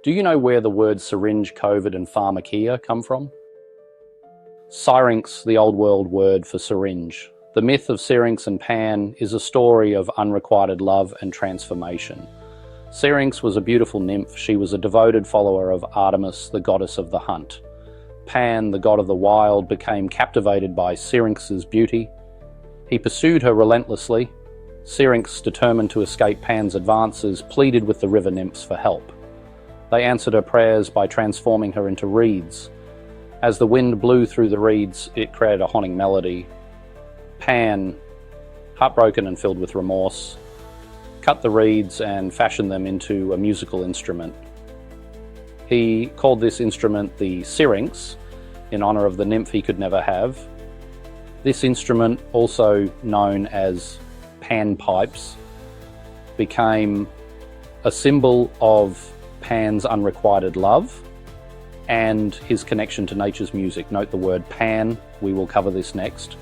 Do you know where the words syringe, COVID and pharmacia come from? Syrinx, the old world word for syringe. The myth of Syrinx and Pan is a story of unrequited love and transformation. Syrinx was a beautiful nymph. She was a devoted follower of Artemis, the goddess of the hunt. Pan, the god of the wild, became captivated by Syrinx's beauty. He pursued her relentlessly. Syrinx, determined to escape Pan's advances, pleaded with the river nymphs for help. They answered her prayers by transforming her into reeds. As the wind blew through the reeds, it created a haunting melody. Pan, heartbroken and filled with remorse, cut the reeds and fashioned them into a musical instrument. He called this instrument the Syrinx, in honor of the nymph he could never have. This instrument, also known as panpipes, became a symbol of Pan's unrequited love and his connection to nature's music. Note the word pan, we will cover this next.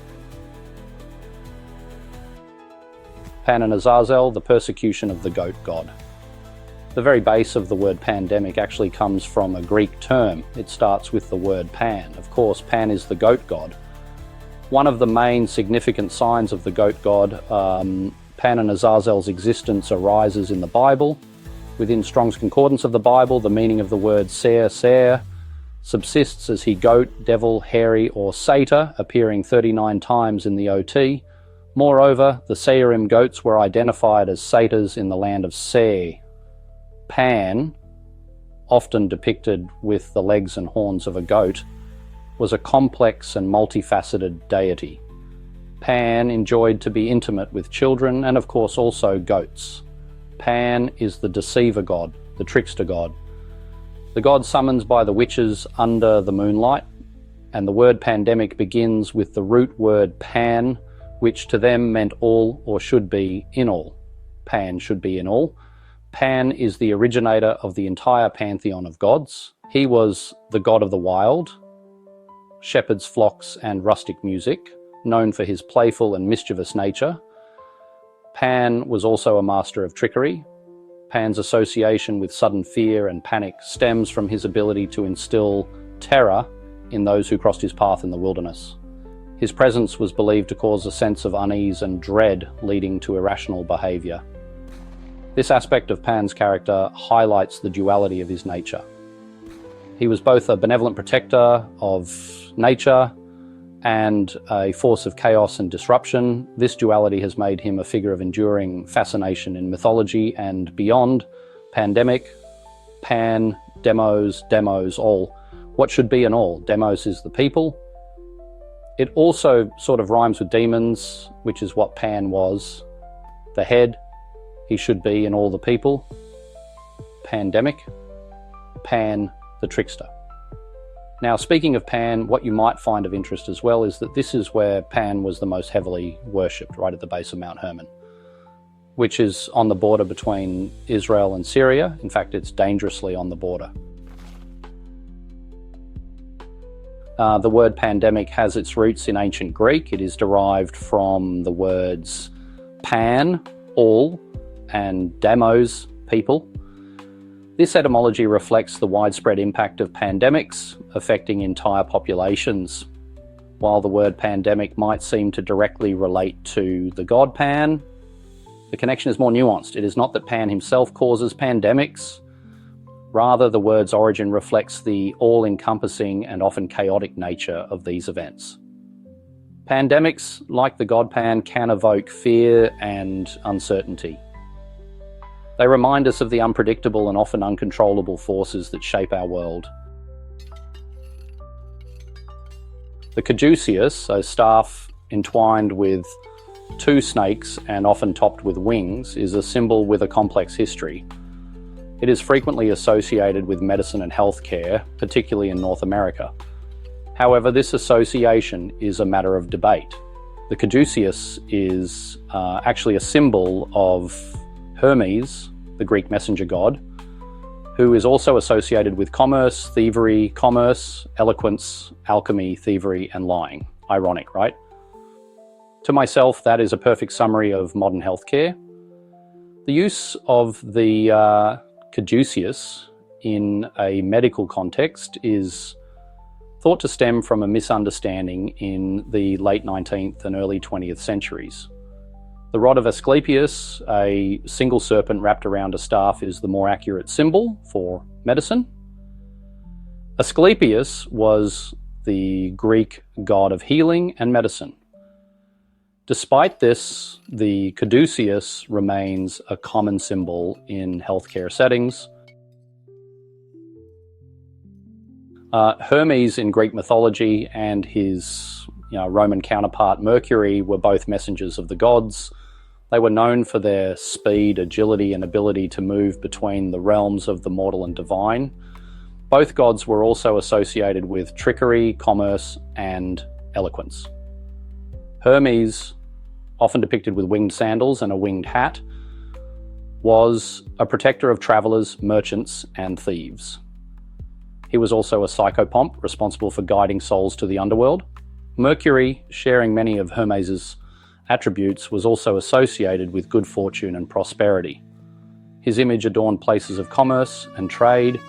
Pan and Azazel, the persecution of the goat god. The very base of the word pandemic actually comes from a Greek term. It starts with the word pan. Of course, Pan is the goat god. One of the main significant signs of the goat god, Pan and Azazel's existence, arises in the Bible. Within Strong's Concordance of the Bible, the meaning of the word ser subsists as he goat, devil, hairy, or satyr, appearing 39 times in the OT. Moreover, the Seirim goats were identified as satyrs in the land of Se. Pan, often depicted with the legs and horns of a goat, was a complex and multifaceted deity. Pan enjoyed to be intimate with children and of course also goats. Pan is the deceiver god, the trickster god. The god summons by the witches under the moonlight, and the word pandemic begins with the root word pan, which to them meant all or should be in all. Pan should be in all. Pan is the originator of the entire pantheon of gods. He was the god of the wild, shepherds, flocks, and rustic music, known for his playful and mischievous nature. Pan was also a master of trickery. Pan's association with sudden fear and panic stems from his ability to instill terror in those who crossed his path in the wilderness. His presence was believed to cause a sense of unease and dread, leading to irrational behavior. This aspect of Pan's character highlights the duality of his nature. He was both a benevolent protector of nature and a force of chaos and disruption. This duality has made him a figure of enduring fascination in mythology and beyond. Pandemic, Pan, demos, all. What should be an all? Demos is the people. It also sort of rhymes with demons, which is what Pan was. The head, he should be in all the people. Pandemic, Pan, the trickster. Now, speaking of Pan, what you might find of interest as well is that this is where Pan was the most heavily worshipped, right at the base of Mount Hermon, which is on the border between Israel and Syria. In fact, it's dangerously on the border. The word pandemic has its roots in ancient Greek. It is derived from the words pan, all, and demos, people. This etymology reflects the widespread impact of pandemics affecting entire populations. While the word pandemic might seem to directly relate to the god Pan, the connection is more nuanced. It is not that Pan himself causes pandemics. Rather, the word's origin reflects the all-encompassing and often chaotic nature of these events. Pandemics, like the god Pan, can evoke fear and uncertainty. They remind us of the unpredictable and often uncontrollable forces that shape our world. The Caduceus, a staff entwined with two snakes and often topped with wings, is a symbol with a complex history. It is frequently associated with medicine and healthcare, particularly in North America. However, this association is a matter of debate. The Caduceus is actually a symbol of Hermes, the Greek messenger god, who is also associated with commerce, thievery, eloquence, alchemy, thievery, and lying. Ironic, right? To myself, that is a perfect summary of modern healthcare. The use of the Caduceus in a medical context is thought to stem from a misunderstanding in the late 19th and early 20th centuries. The rod of Asclepius, a single serpent wrapped around a staff, is the more accurate symbol for medicine. Asclepius was the Greek god of healing and medicine. Despite this, the Caduceus remains a common symbol in healthcare settings. Hermes in Greek mythology and his Roman counterpart Mercury were both messengers of the gods. They were known for their speed, agility, and ability to move between the realms of the mortal and divine. Both gods were also associated with trickery, commerce, and eloquence. Hermes, often depicted with winged sandals and a winged hat, was a protector of travelers, merchants, and thieves. He was also a psychopomp, responsible for guiding souls to the underworld. Mercury, sharing many of Hermes's attributes, was also associated with good fortune and prosperity. His image adorned places of commerce and trade.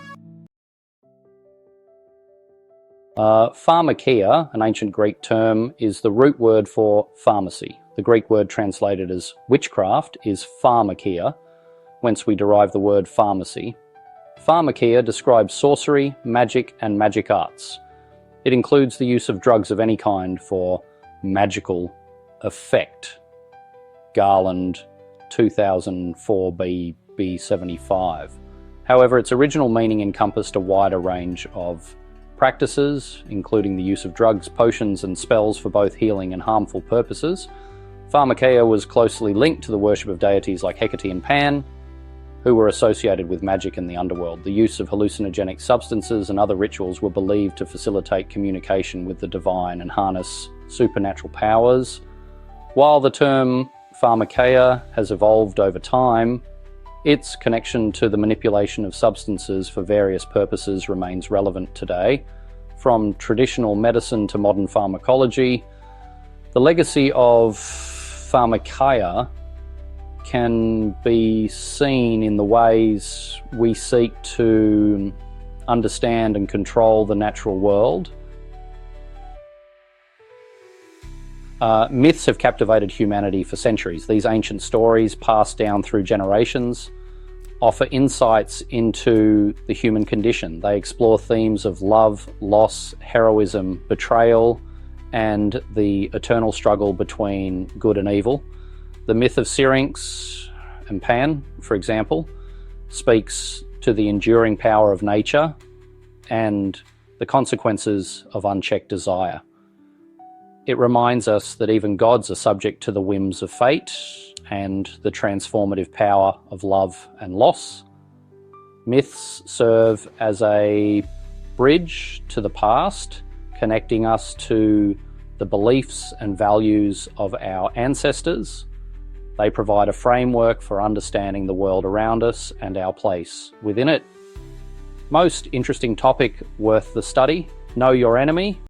Pharmacia, an ancient Greek term, is the root word for pharmacy. The Greek word translated as witchcraft is pharmacia, whence we derive the word pharmacy. Pharmacia describes sorcery, magic, and magic arts. It includes the use of drugs of any kind for magical effect. Garland, 2004 B75. However, its original meaning encompassed a wider range of practices, including the use of drugs, potions, and spells for both healing and harmful purposes. Pharmacia was closely linked to the worship of deities like Hecate and Pan, who were associated with magic in the underworld. The use of hallucinogenic substances and other rituals were believed to facilitate communication with the divine and harness supernatural powers. While the term pharmacia has evolved over time, its connection to the manipulation of substances for various purposes remains relevant today. From traditional medicine to modern pharmacology, the legacy of pharmacia can be seen in the ways we seek to understand and control the natural world. Myths have captivated humanity for centuries. These ancient stories, passed down through generations, offer insights into the human condition. They explore themes of love, loss, heroism, betrayal, and the eternal struggle between good and evil. The myth of Syrinx and Pan, for example, speaks to the enduring power of nature and the consequences of unchecked desire. It reminds us that even gods are subject to the whims of fate and the transformative power of love and loss. Myths serve as a bridge to the past, connecting us to the beliefs and values of our ancestors. They provide a framework for understanding the world around us and our place within it. Most interesting topic worth the study: know your enemy.